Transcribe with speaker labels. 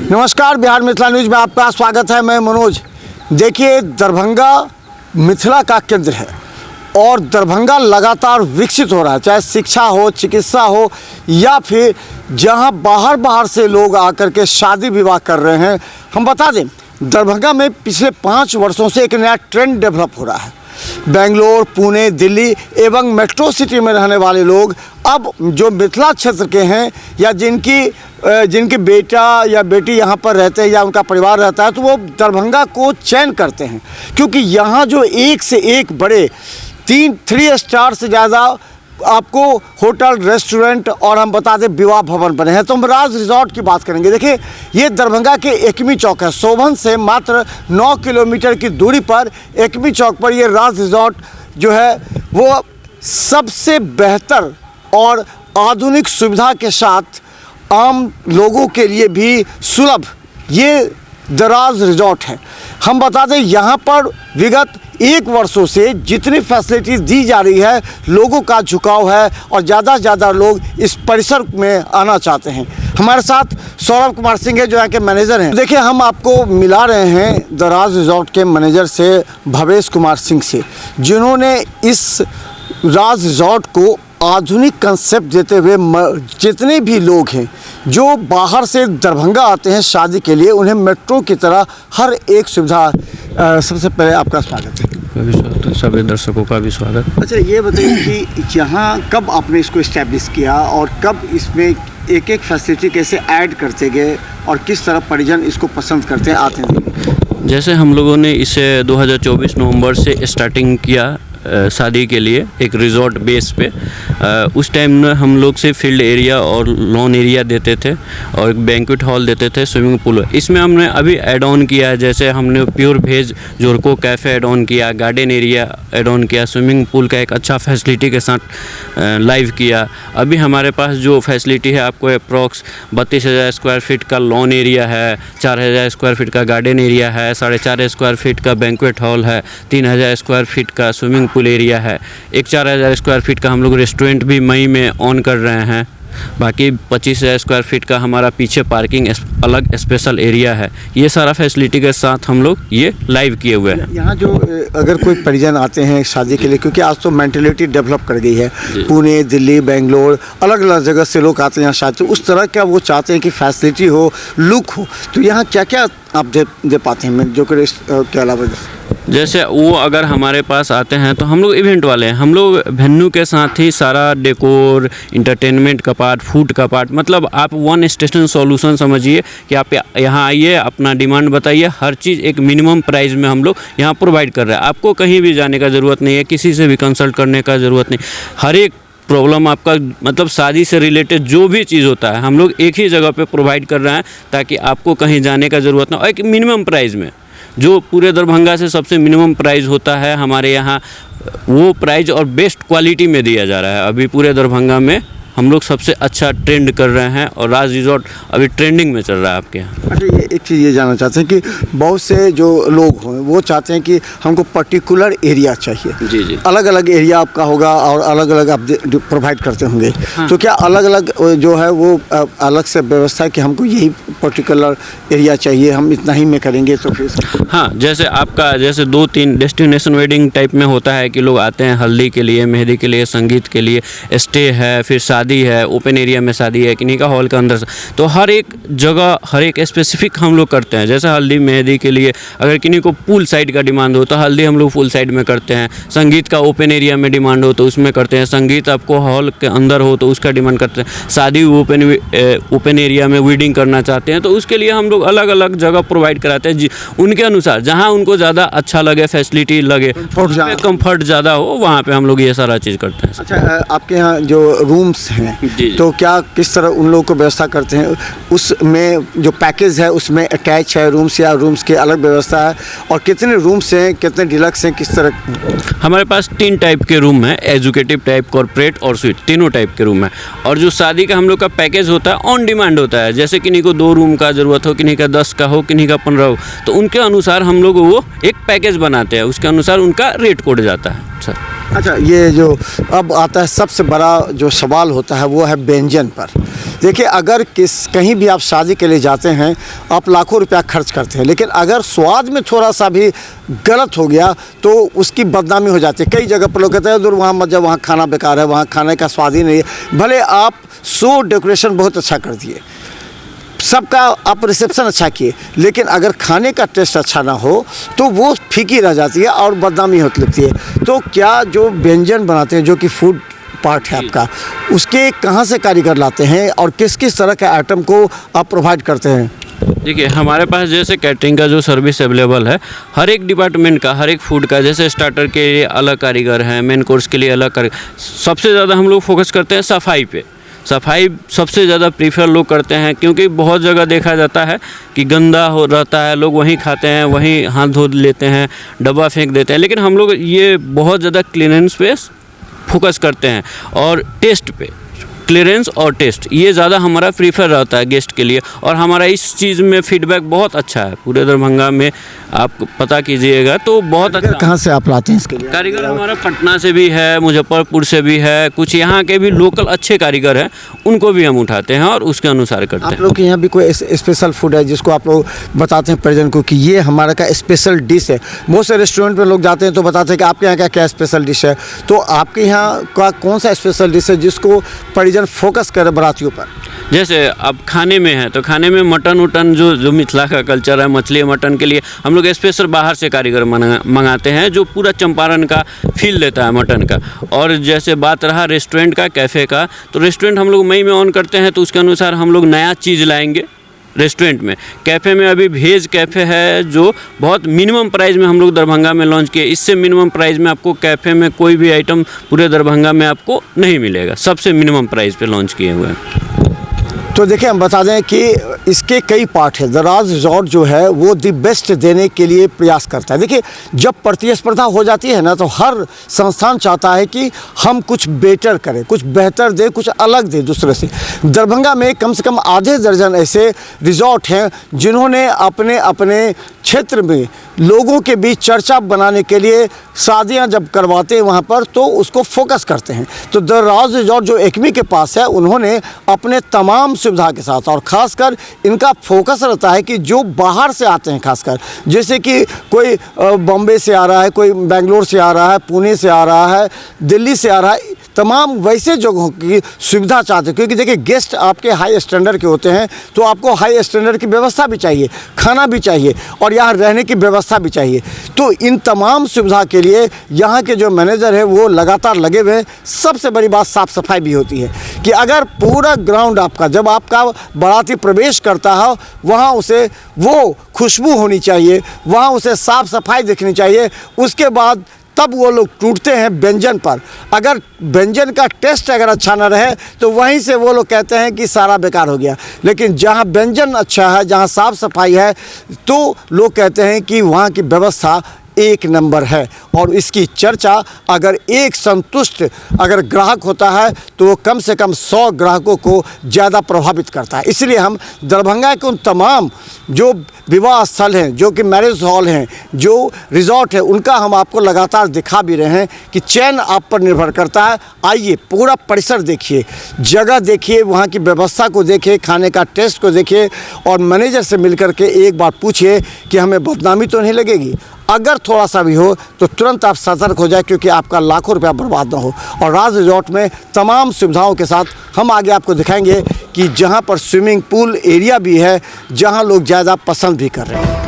Speaker 1: नमस्कार, बिहार मिथिला न्यूज़ में आपका स्वागत है। मैं मनोज। देखिए, दरभंगा मिथिला का केंद्र है और दरभंगा लगातार विकसित हो रहा है, चाहे शिक्षा हो, चिकित्सा हो या फिर जहां बाहर से लोग आकर के शादी विवाह कर रहे हैं। हम बता दें, दरभंगा में पिछले 5 वर्षों से एक नया ट्रेंड डेवलप हो रहा है। बेंगलोर, पुणे, दिल्ली एवं मेट्रो सिटी में रहने वाले लोग अब जो मिथिला क्षेत्र के हैं या जिनके बेटा या बेटी यहाँ पर रहते हैं या उनका परिवार रहता है, तो वो दरभंगा को चयन करते हैं, क्योंकि यहाँ जो एक से एक बड़े 3 स्टार से ज़्यादा आपको होटल, रेस्टोरेंट और हम बता दें विवाह भवन बने हैं। तो हम राज रिजॉर्ट की बात करेंगे। देखिए, ये दरभंगा के एकमी चौक है। शोभन से मात्र 9 किलोमीटर की दूरी पर एकमी चौक पर ये राज रिजॉर्ट जो है वो सबसे बेहतर और आधुनिक सुविधा के साथ आम लोगों के लिए भी सुलभ ये दराज रिजॉर्ट है। हम बता दें, यहाँ पर विगत 1 वर्षों से जितनी फैसिलिटी दी जा रही है, लोगों का झुकाव है और ज़्यादा से ज़्यादा लोग इस परिसर में आना चाहते हैं। हमारे साथ सौरभ कुमार सिंह है, जो यहाँ के मैनेजर हैं। देखिए, हम आपको मिला रहे हैं दराज रिजॉर्ट के मैनेजर से, भवेश कुमार सिंह से, जिन्होंने इस राज रिजॉर्ट को आधुनिक कंसेप्ट देते हुए जितने भी लोग हैं जो बाहर से दरभंगा आते हैं शादी के लिए, उन्हें मेट्रो की तरह हर एक सुविधा। सबसे पहले आपका स्वागत है।
Speaker 2: सभी दर्शकों का भी स्वागत।
Speaker 1: अच्छा, ये बताइए कि यहाँ कब आपने इसको इस्टेब्लिश किया और कब इसमें एक फैसिलिटी कैसे ऐड करते गए और किस तरह परिजन इसको पसंद करते हैं, आते हैं?
Speaker 2: जैसे हम लोगों ने इसे 2024 नवंबर से स्टार्टिंग किया शादी के लिए एक रिजॉर्ट बेस पे। उस टाइम में हम लोग से फील्ड एरिया और लॉन एरिया देते थे और एक बैंक्वेट हॉल देते थे, स्विमिंग पूल। इसमें हमने अभी ऐड ऑन किया है, जैसे हमने प्योर वेज जोरको कैफ़े ऐड ऑन किया, गार्डन एरिया ऐड ऑन किया, स्विमिंग पूल का एक अच्छा फैसिलिटी के साथ लाइव किया। अभी हमारे पास जो फैसिलिटी है, आपको अप्रॉक्स 32,000 स्क्वायर फीट का लॉन एरिया है, 4,000 स्क्वायर फीट का गार्डन एरिया है, 4.5 स्क्वायर फीट का बैंक्वेट हॉल है, 3,000 स्क्वायर फीट का स्विमिंग पूल एरिया है, एक 4,000 स्क्वायर फीट का हम लोग रेस्टोरेंट भी मई में ऑन कर रहे हैं। बाकी 25,000 स्क्वायर फीट का हमारा पीछे पार्किंग अलग स्पेशल एरिया है। ये सारा फैसिलिटी के साथ हम लोग ये लाइव किए हुए हैं।
Speaker 1: यहाँ जो अगर कोई परिजन आते हैं शादी के लिए, क्योंकि आज तो मेंटेलिटी डेवलप कर गई है, पुणे, दिल्ली, बेंगलोर, अलग अलग जगह से लोग आते हैं यहाँ शादी, उस तरह का वो चाहते हैं कि फैसिलिटी हो, लुक हो, तो यहाँ क्या क्या आप दे पाते हैं जो के अलावा?
Speaker 2: जैसे वो अगर हमारे पास आते हैं तो हम लोग इवेंट वाले हैं, हम लोग वेन्यू के साथ ही सारा डेकोर, इंटरटेनमेंट का पार्ट, फूड का पार्ट, मतलब आप 1 स्टेशन सॉल्यूशन समझिए कि आप यहाँ आइए, अपना डिमांड बताइए, हर चीज़ एक मिनिमम प्राइस में हम लोग यहाँ प्रोवाइड कर रहे हैं। आपको कहीं भी जाने का ज़रूरत नहीं है, किसी से भी कंसल्ट करने का ज़रूरत नहीं। हर एक प्रॉब्लम आपका, मतलब शादी से रिलेटेड जो भी चीज़ होता है, हम लोग एक ही जगह पे प्रोवाइड कर रहे हैं, ताकि आपको कहीं जाने का ज़रूरत ना हो। एक मिनिमम प्राइस में, जो पूरे दरभंगा से सबसे मिनिमम प्राइस होता है हमारे यहाँ, वो प्राइस और बेस्ट क्वालिटी में दिया जा रहा है। अभी पूरे दरभंगा में हम लोग सबसे अच्छा ट्रेंड कर रहे हैं और राज रिजॉर्ट अभी ट्रेंडिंग में चल रहा है आपके यहाँ।
Speaker 1: अच्छा, ये एक चीज़ ये जानना चाहते हैं कि बहुत से जो लोग हों वो चाहते हैं कि हमको पर्टिकुलर एरिया चाहिए।
Speaker 2: जी जी,
Speaker 1: अलग अलग एरिया आपका होगा और अलग अलग आप प्रोवाइड करते होंगे। हाँ। तो क्या अलग अलग जो है वो अलग से व्यवस्था है कि हमको यही पर्टिकुलर एरिया चाहिए, हम इतना ही में करेंगे? तो फिर
Speaker 2: हाँ, जैसे आपका जैसे 2-3 डेस्टिनेशन वेडिंग टाइप में होता है कि लोग आते हैं हल्दी के लिए, मेहंदी के लिए, संगीत के लिए, स्टे है, फिर शादी है, ओपन एरिया में शादी है, किन्हीं का हॉल के अंदर, तो हर एक जगह हर एक स्पेसिफिक हम लोग करते हैं। जैसे हल्दी मेहंदी के लिए अगर किन्हीं को पूल साइड का डिमांड हो तो हल्दी हम लोग पूल साइड में करते हैं, संगीत का ओपन एरिया में डिमांड हो तो उसमें करते हैं, संगीत आपको हॉल के अंदर हो तो उसका डिमांड करते हैं, शादी ओपन एरिया में वेडिंग करना चाहते हैं तो उसके लिए हम लोग अलग अलग जगह प्रोवाइड कराते हैं, उनके अनुसार जहाँ उनको ज़्यादा अच्छा लगे, फैसिलिटी लगे, कम्फर्ट ज़्यादा हो, वहाँ पर हम लोग ये सारा चीज़ करते हैं।
Speaker 1: अच्छा, आपके यहाँ जो रूम्स हैं तो क्या किस तरह उन लोगों को व्यवस्था करते हैं? उसमें जो पैकेज है उसमें अटैच है रूम्स या रूम्स की अलग व्यवस्था है? और कितने रूम्स हैं, कितने डिलक्स हैं, किस तरह?
Speaker 2: हमारे पास 3 टाइप के रूम हैं, एजुकेटिव टाइप, कॉर्पोरेट और स्वीट, तीनों टाइप के रूम हैं। और जो शादी का हम लोग का पैकेज होता है ऑन डिमांड होता है, जैसे किन्हीं को 2 रूम का ज़रूरत हो, किन्हीं का 10 का हो, किन्हीं का 15 हो, तो उनके अनुसार हम लोग वो एक पैकेज बनाते हैं, उसके अनुसार उनका रेट कोड जाता है सर।
Speaker 1: अच्छा, ये जो अब आता है सबसे बड़ा जो सवाल होता है वो है व्यंजन पर, देखिए, अगर कहीं भी आप शादी के लिए जाते हैं, आप लाखों रुपया खर्च करते हैं, लेकिन अगर स्वाद में थोड़ा सा भी गलत हो गया तो उसकी बदनामी हो जाती है। कई जगह पर लोग कहते हैं दूर वहाँ मत जाओ, वहाँ खाना बेकार है, वहाँ खाने का स्वाद ही नहीं है। भले आप डेकोरेशन बहुत अच्छा कर दिए, सबका आप रिसेप्शन अच्छा किए, लेकिन अगर खाने का टेस्ट अच्छा ना हो तो वो फीकी रह जाती है और बदनामी होती लगती है। तो क्या जो व्यंजन बनाते हैं, जो कि फूड पार्ट है आपका, उसके कहाँ से कारीगर लाते हैं और किस किस तरह के आइटम को आप प्रोवाइड करते हैं?
Speaker 2: देखिए, हमारे पास जैसे कैटरिंग का जो सर्विस अवेलेबल है, हर एक डिपार्टमेंट का, हर एक फूड का, जैसे स्टार्टर के लिए अलग कारीगर हैं, मेन कोर्स के लिए अलग कारीगर। सबसे ज़्यादा हम लोग फोकस करते हैं सफाई पे। सफाई सबसे ज़्यादा प्रीफर लोग करते हैं, क्योंकि बहुत जगह देखा जाता है कि गंदा हो रहता है, लोग वहीं खाते हैं, वहीं हाथ धो लेते हैं, डब्बा फेंक देते हैं। लेकिन हम लोग ये बहुत ज़्यादा क्लीनेंस पे फोकस करते हैं और टेस्ट पे, क्लियरेंस और टेस्ट, ये ज़्यादा हमारा प्रीफर रहता है गेस्ट के लिए। और हमारा इस चीज़ में फीडबैक बहुत अच्छा है। पूरे दरभंगा में आप पता कीजिएगा तो बहुत अच्छा।
Speaker 1: कहाँ से आप लाते हैं इसके लिए?
Speaker 2: कारीगर हमारा पटना से भी है, मुजफ्फरपुर से भी है, कुछ यहाँ के भी लोकल अच्छे कारीगर हैं, उनको भी हम उठाते हैं और उसके अनुसार करते हैं।
Speaker 1: आप लोग के यहाँ भी कोई स्पेशल फूड है जिसको आप लोग बताते हैं परिजन को कि ये हमारा का स्पेशल डिश है? बहुत से रेस्टोरेंट में लोग जाते हैं तो बताते हैं कि आपके यहाँ का क्या स्पेशल डिश है, तो आपके यहाँ का कौन सा स्पेशल डिश है जिसको परिजन फोकस करे बारातियों पर?
Speaker 2: जैसे अब खाने में है तो खाने में मटन उटन, जो मिथिला का कल्चर है, मछली मटन के लिए हम लोग स्पेशल बाहर से कारीगर मंगाते हैं, जो पूरा चंपारण का फील देता है मटन का। और जैसे बात रहा रेस्टोरेंट का, कैफ़े का, तो रेस्टोरेंट हम लोग मई में ऑन करते हैं, तो उसके अनुसार हम लोग नया चीज़ लाएंगे रेस्टोरेंट में। कैफ़े में अभी भेज कैफ़े है जो बहुत मिनिमम प्राइस में हम लोग दरभंगा में लॉन्च किए। इससे मिनिमम प्राइस में आपको कैफ़े में कोई भी आइटम पूरे दरभंगा में आपको नहीं मिलेगा, सबसे मिनिमम प्राइस पे लॉन्च किए हुए हैं।
Speaker 1: तो देखिए, हम बता दें कि इसके कई पार्ट हैं। द राज रिजॉर्ट जो है वो द बेस्ट देने के लिए प्रयास करता है। देखिए, जब प्रतिस्पर्धा हो जाती है ना, तो हर संस्थान चाहता है कि हम कुछ बेटर करें, कुछ बेहतर दें, कुछ अलग दें दूसरे से। दरभंगा में कम से कम आधे दर्जन ऐसे रिजॉर्ट हैं जिन्होंने अपने अपने क्षेत्र में लोगों के बीच चर्चा बनाने के लिए शादियां जब करवाते हैं वहाँ पर, तो उसको फोकस करते हैं। तो द राज रिजॉर्ट जो एकमी के पास है, उन्होंने अपने तमाम सुविधा के साथ, और ख़ासकर इनका फोकस रहता है कि जो बाहर से आते हैं, खासकर जैसे कि कोई बॉम्बे से आ रहा है, कोई बेंगलोर से आ रहा है, पुणे से आ रहा है, दिल्ली से आ रहा है, तमाम वैसे जगहों की सुविधा चाहते हैं। क्योंकि देखिए, गेस्ट आपके हाई स्टैंडर्ड के होते हैं, तो आपको हाई स्टैंडर्ड की व्यवस्था भी चाहिए, खाना भी चाहिए और यहाँ रहने की व्यवस्था भी चाहिए। तो इन तमाम सुविधा के लिए यहाँ के जो मैनेजर है वो लगातार लगे हुए हैं। सबसे बड़ी बात साफ़ सफाई भी होती है कि अगर पूरा ग्राउंड आपका, जब आपका बाराती प्रवेश करता है, वहाँ उसे वो खुशबू होनी चाहिए, वहाँ उसे साफ़ सफाई दिखनी चाहिए। उसके बाद तब वो लोग टूटते हैं व्यंजन पर। अगर व्यंजन का टेस्ट अगर अच्छा ना रहे तो वहीं से वो लोग कहते हैं कि सारा बेकार हो गया। लेकिन जहाँ व्यंजन अच्छा है, जहाँ साफ़ सफाई है, तो लोग कहते हैं कि वहाँ की व्यवस्था एक नंबर है। और इसकी चर्चा अगर एक संतुष्ट अगर ग्राहक होता है तो वो कम से कम 100 ग्राहकों को ज़्यादा प्रभावित करता है। इसलिए हम दरभंगा के उन तमाम जो विवाह स्थल हैं, जो कि मैरिज हॉल हैं, जो रिजॉर्ट है, उनका हम आपको लगातार दिखा भी रहे हैं कि चयन आप पर निर्भर करता है। आइए, पूरा परिसर देखिए, जगह देखिए, वहाँ की व्यवस्था को देखिए, खाने का टेस्ट को देखिए और मैनेजर से मिलकर के एक बार पूछिए कि हमें बदनामी तो नहीं लगेगी। अगर थोड़ा सा भी हो तो तुरंत आप सतर्क हो जाए, क्योंकि आपका लाखों रुपया बर्बाद ना हो। और राज रिजॉर्ट में तमाम सुविधाओं के साथ हम आगे आपको दिखाएंगे कि जहां पर स्विमिंग पूल एरिया भी है, जहां लोग ज़्यादा पसंद भी कर रहे हैं।